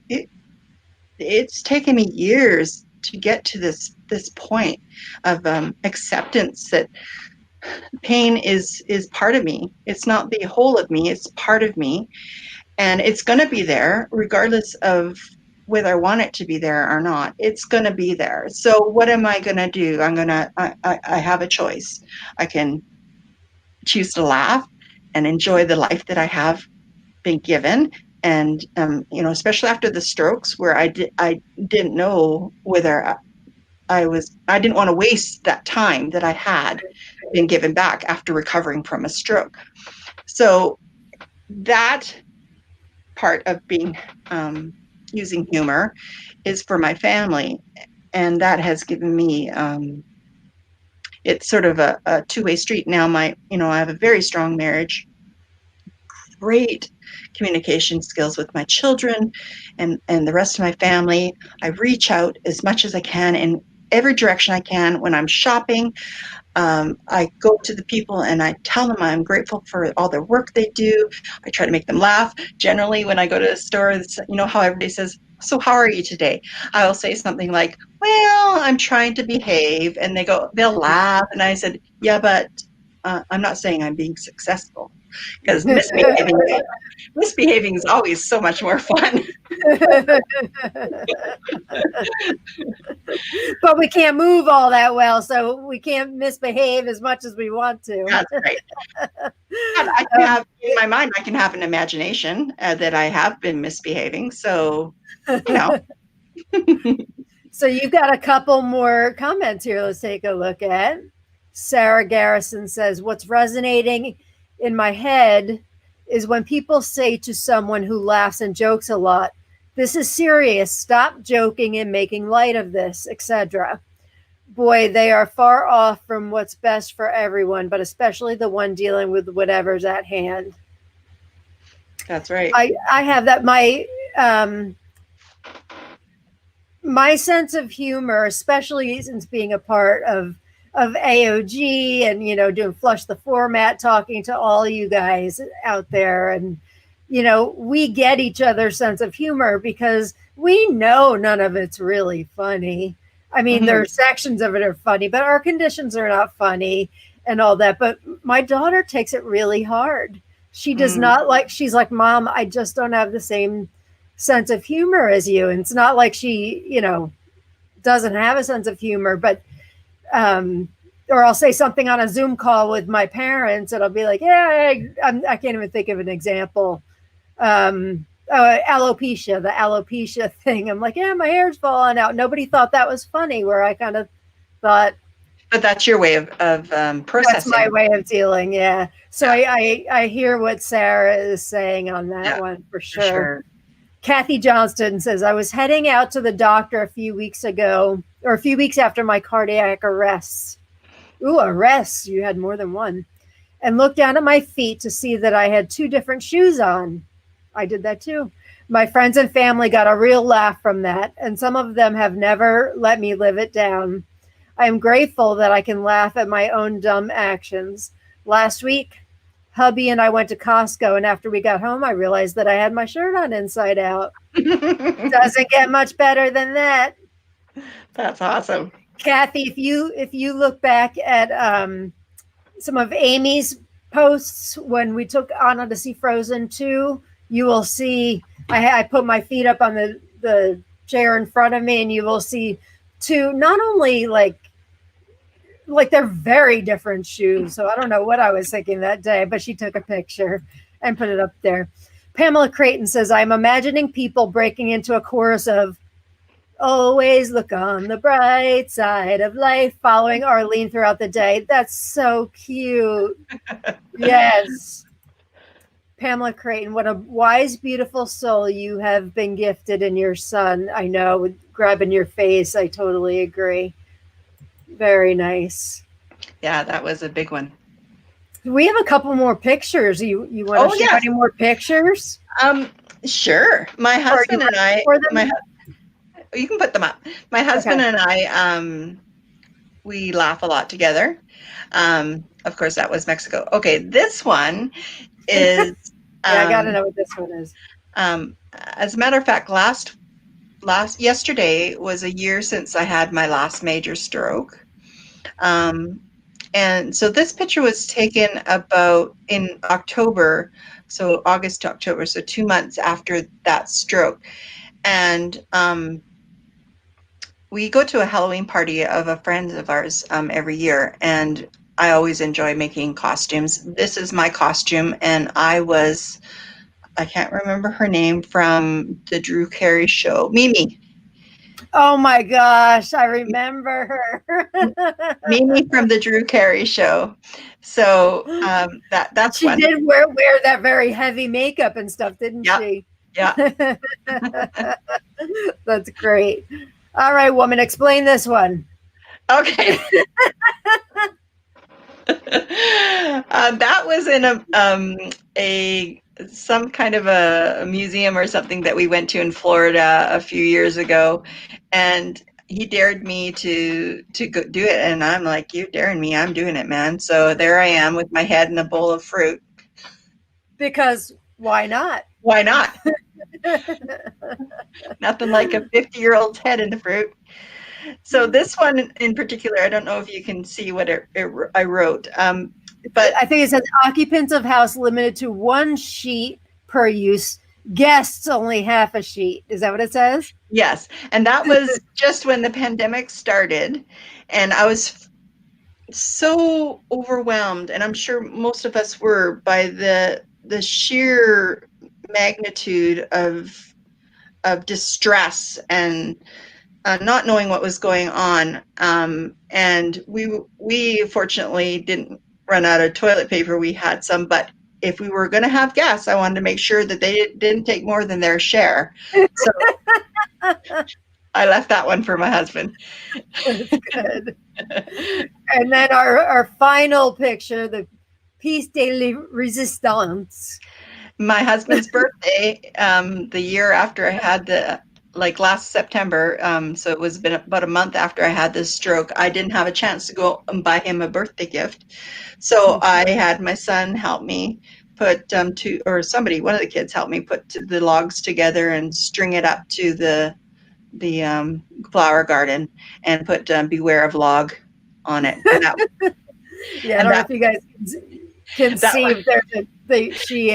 It's taken me years to get to this point of acceptance that pain is part of me. It's not the whole of me, it's part of me, and it's going to be there regardless of whether I want it to be there or not. It's going to be there. So what am I going to do? I have a choice. I can choose to laugh and enjoy the life that I have been given. And especially after the strokes, where I didn't know whether I didn't want to waste that time that I had been given back after recovering from a stroke. So that part of being using humor is for my family, and that has given me it's sort of a two-way street now. I have a very strong marriage, great communication skills with my children and the rest of my family. I reach out as much as I can in every direction I can. When I'm shopping, I go to the people and I tell them I'm grateful for all their work they do. I try to make them laugh. Generally, when I go to a store, how everybody says, "So how are you today?" I will say something like, "Well, I'm trying to behave." And they'll laugh. And I said, "Yeah, but I'm not saying I'm being successful. because misbehaving is always so much more fun. But we can't move all that well, so we can't misbehave as much as we want to. That's right. And I can have in my mind, I can have an imagination that I have been misbehaving. So, you know. So you've got a couple more comments here. Let's take a look at. Sarah Garrison says, what's resonating in my head is when people say to someone who laughs and jokes a lot, this is serious, stop joking and making light of this, etc. Boy, they are far off from what's best for everyone, but especially the one dealing with whatever's at hand. That's right. I have that. My sense of humor, especially since being a part of AOG and, doing Flush the Format, talking to all you guys out there. And, we get each other's sense of humor because we know none of it's really funny. I mean, there are sections of it are funny, but our conditions are not funny and all that. But my daughter takes it really hard. She does not she's like, Mom, I just don't have the same sense of humor as you. And it's not like she, doesn't have a sense of humor, but, or I'll say something on a Zoom call with my parents and I'll be like, yeah, I can't even think of an example. Alopecia, the alopecia thing. I'm like, yeah, my hair's falling out. Nobody thought that was funny, where I kind of thought. But that's your way of processing. That's my way of dealing. Yeah. So I hear what Sarah is saying on that one for sure. Kathy Johnston says, I was heading out to the doctor a few weeks ago, or a few weeks after my cardiac arrests. Ooh, arrests. You had more than one. And looked down at my feet to see that I had 2 different shoes on. I did that too. My friends and family got a real laugh from that, and some of them have never let me live it down. I am grateful that I can laugh at my own dumb actions. Last week, hubby and I went to Costco, and after we got home, I realized that I had my shirt on inside out. Doesn't get much better than that. That's awesome. Kathy, if you look back at some of Amy's posts when we took Anna to see Frozen 2, you will see I put my feet up on the chair in front of me, and you will see 2 not only like they're very different shoes. So I don't know what I was thinking that day, but she took a picture and put it up there. Pamela Creighton says, I'm imagining people breaking into a chorus of always look on the bright side of life, following Arlene throughout the day. That's so cute. Yes. Pamela Creighton, what a wise, beautiful soul you have been gifted in your son. I know, with grabbing your face. I totally agree. Very nice. Yeah, that was a big one. We have a couple more pictures. You want to show any more pictures? Sure. My husband and I, you can put them up. My husband and I, we laugh a lot together. Of course, that was Mexico. Okay, this one is. I got to know what this one is. As a matter of fact, yesterday was a year since I had my last major stroke. And so this picture was taken about in October, so August to October, so 2 months after that stroke. And we go to a Halloween party of a friend of ours every year, and I always enjoy making costumes. This is my costume, and I can't remember her name from the Drew Carey show, Mimi. Oh my gosh, I remember her. Mimi from the Drew Carey show. So that's she did wear that very heavy makeup and stuff, didn't she? Yeah. That's great. All right, woman, explain this one. Okay. That was in some kind of a museum or something that we went to in Florida a few years ago, and he dared me to go do it, and I'm like, you daring me, I'm doing it, man. So there I am with my head in a bowl of fruit. Because why not? Why not? Nothing like a 50-year-old's head in the fruit. So this one in particular, I don't know if you can see what I wrote. But I think it says occupants of house limited to 1 sheet per use. Guests only half a sheet. Is that what it says? yes, and that was just when the pandemic started, and I was so overwhelmed, and I'm sure most of us were, by the sheer magnitude of distress and not knowing what was going on. And we fortunately didn't run out of toilet paper. We had some, but if we were going to have guests, I wanted to make sure that they didn't take more than their share. So I left that one for my husband. That's good. And then our final picture, the piece de resistance. My husband's birthday, the year after I had last September, so it was been about a month after I had this stroke, I didn't have a chance to go and buy him a birthday gift. So I had my son help me put one of the kids helped me put the logs together and string it up to the flower garden and put "Beware of Log" on it. Yeah, I don't know if you guys can see there. She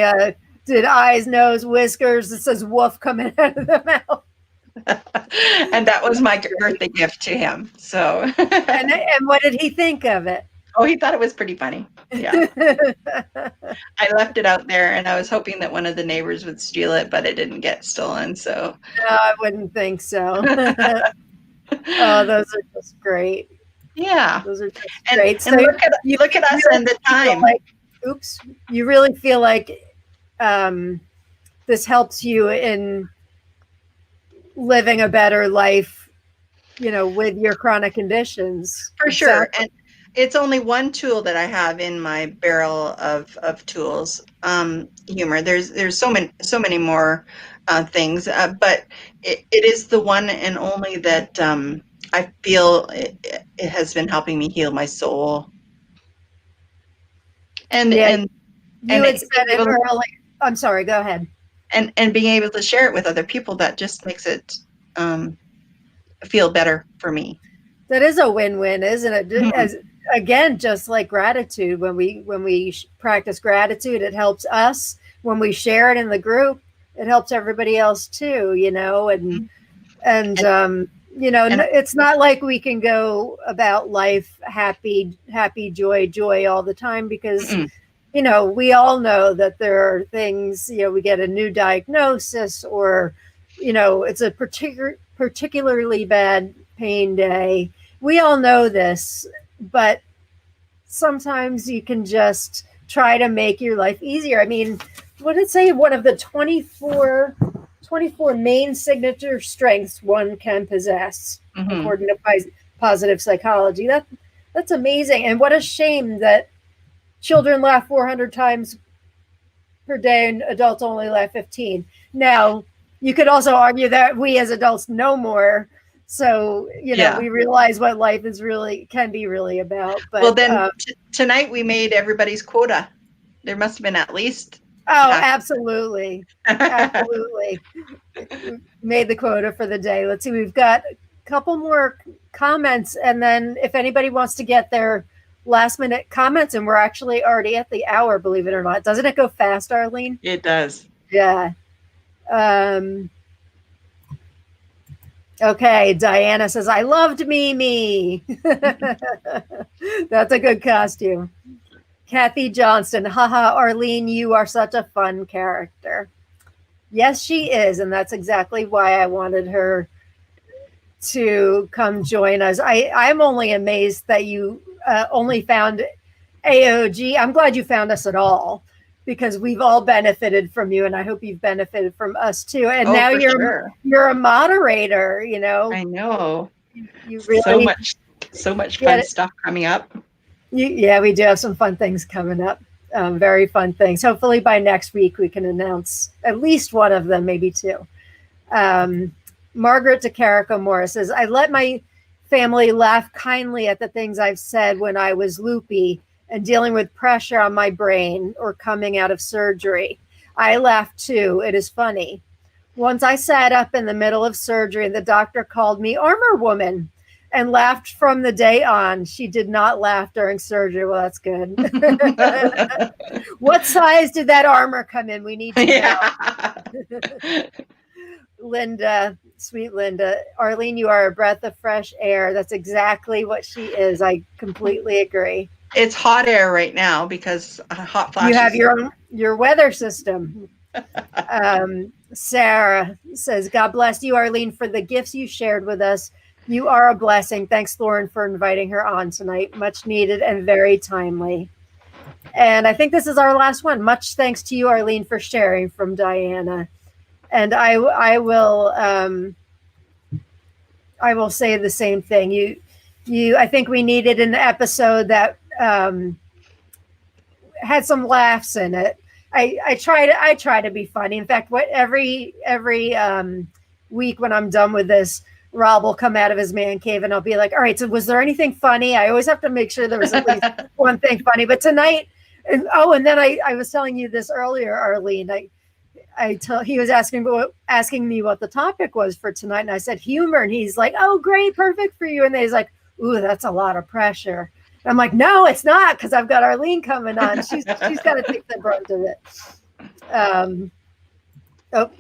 did eyes, nose, whiskers. It says "woof" coming out of the mouth. And that was my birthday gift to him. So, and what did he think of it? Oh, he thought it was pretty funny. Yeah. I left it out there, and I was hoping that one of the neighbors would steal it, but it didn't get stolen. So no, I wouldn't think so. Oh, those are just great. Yeah, those are just great. And look at us and the time. You really feel like this helps you in living a better life, with your chronic conditions. For sure. And it's only one tool that I have in my barrel of tools. Humor. There's so many more things, but it is the one and only that I feel it has been helping me heal my soul. And you had said it earlier. I'm sorry. Go ahead. And being able to share it with other people, that just makes it feel better for me. That is a win-win, isn't it? Mm-hmm. Again, just like gratitude, when we practice gratitude, it helps us. When we share it in the group, it helps everybody else too, it's not like we can go about life happy, joy all the time, because we all know that there are things, we get a new diagnosis, or it's a particularly bad pain day. We all know this, but sometimes you can just try to make your life easier. I mean, what did it say? One of the 24 main signature strengths one can possess, according to positive psychology. That's amazing. And what a shame that children laugh 400 times per day and adults only laugh 15. Now, you could also argue that we as adults know more. So, we realize what life can be really about. But, well, then tonight we made everybody's quota. There must have been at least. Oh, absolutely. Absolutely. Made the quota for the day. Let's see. We've got a couple more comments. And then if anybody wants to get their last minute comments, and we're actually already at the hour, believe it or not. Doesn't it go fast, Arlene? It does. Yeah. Okay, Diana says, I loved Mimi. That's a good costume. Kathy Johnston, haha, Arlene, you are such a fun character. Yes, she is, and that's exactly why I wanted her to come join us. I'm only amazed that you only found AOG. I'm glad you found us at all, because we've all benefited from you, and I hope you've benefited from us too. And now you're a moderator, I know. You really so much fun stuff coming up. Yeah, we do have some fun things coming up. Very fun things. Hopefully by next week we can announce at least one of them, maybe two. Margaret DeCarico Morris says, I let my family laugh kindly at the things I've said when I was loopy and dealing with pressure on my brain or coming out of surgery. I laughed too. It is funny. Once I sat up in the middle of surgery and the doctor called me Armor Woman. and laughed from the day on. She did not laugh during surgery. Well, that's good. What size did that armor come in? We need to know. Linda, sweet Linda. Arlene, you are a breath of fresh air. That's exactly what she is. I completely agree. It's hot air right now because hot flashes. You have your weather system. Sarah says, God bless you, Arlene, for the gifts you shared with us. You are a blessing. Thanks, Lauren, for inviting her on tonight. Much needed and very timely. And I think this is our last one. Much thanks to you, Arlene, for sharing, from Diana. And I will say the same thing. I think we needed an episode that had some laughs in it. I try to be funny. In fact, every week when I'm done with this, Rob will come out of his man cave and I'll be like, all right, so was there anything funny? I always have to make sure there was at least one thing funny. But tonight, and then I was telling you this earlier, Arlene. He was asking me what the topic was for tonight, and I said humor, and he's like, "Oh, great, perfect for you." And then he's like, "Ooh, that's a lot of pressure." And I'm like, "No, it's not, because I've got Arlene coming on. She's got to take the brunt of it."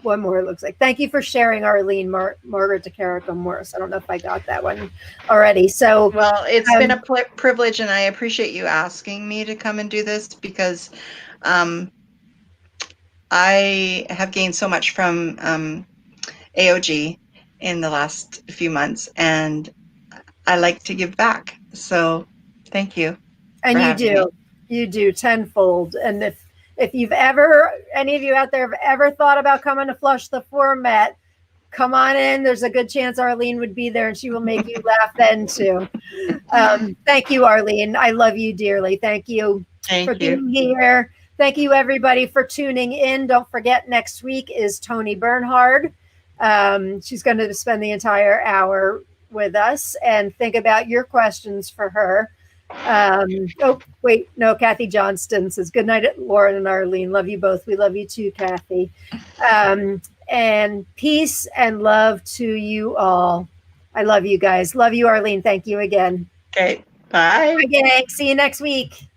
One more, it looks like. Thank you for sharing, Arlene. Margaret DeCarico Morris. I don't know if I got that one already. So, well, it's been a privilege, and I appreciate you asking me to come and do this, because I have gained so much from AOG in the last few months, and I like to give back. So thank you. And you do tenfold. And if you've any of you out there have ever thought about coming to Flush the Format, come on in. There's a good chance Arlene would be there, and she will make you laugh then too. Thank you, Arlene. I love you dearly. Thank you for being here. Thank you, everybody, for tuning in. Don't forget, next week is Tony Bernhard. She's going to spend the entire hour with us and think about your questions for her. Kathy Johnston says, good night, Lauren and Arlene. Love you both. We love you too, Kathy. And peace and love to you all. I love you guys. Love you, Arlene. Thank you again. Okay. Bye. Okay. See you next week.